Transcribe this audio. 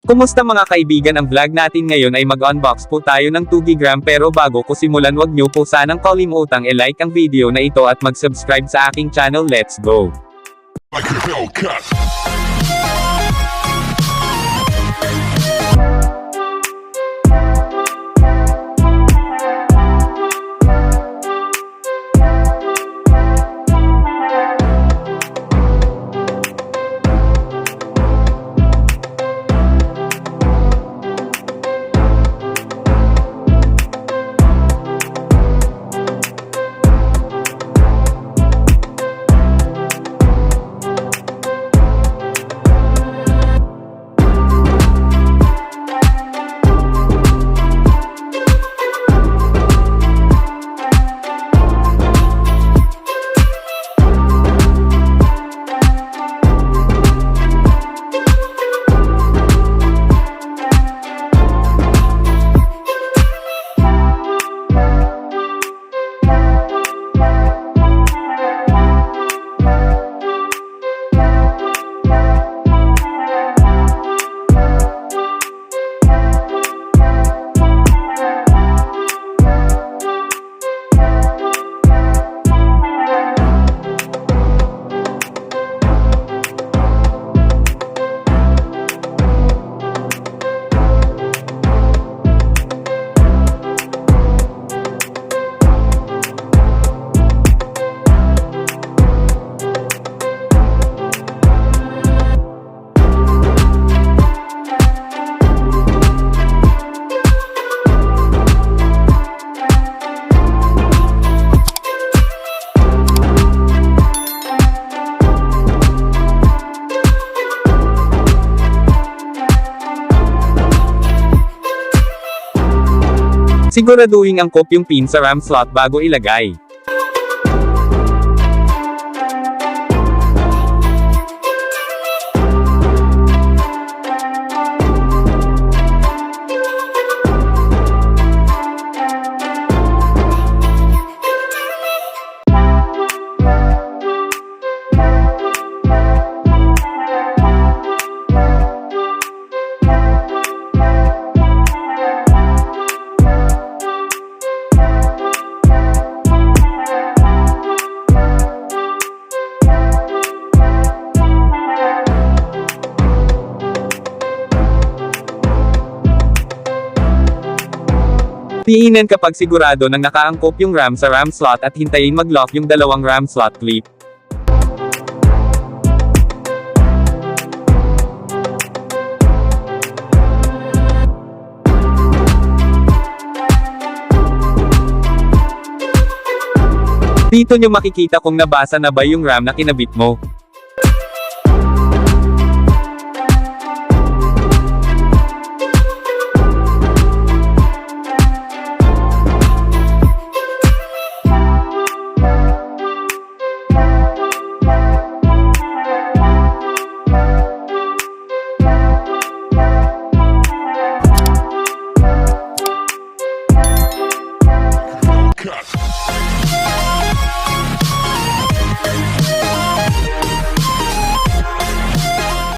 Kumusta mga kaibigan, ang vlog natin ngayon ay mag-unbox po tayo ng 2GB pero bago ko simulan wag nyo po sanang kalimutang i-like ang video na ito at mag-subscribe sa aking channel. Let's go! Siguraduhin angkop yung pin sa RAM slot bago ilagay. Diinan kapag sigurado nang nakaangkop yung RAM sa RAM slot at hintayin mag-lock yung dalawang RAM slot clip. Dito nyo makikita kung nabasa na ba yung RAM na kinabit mo.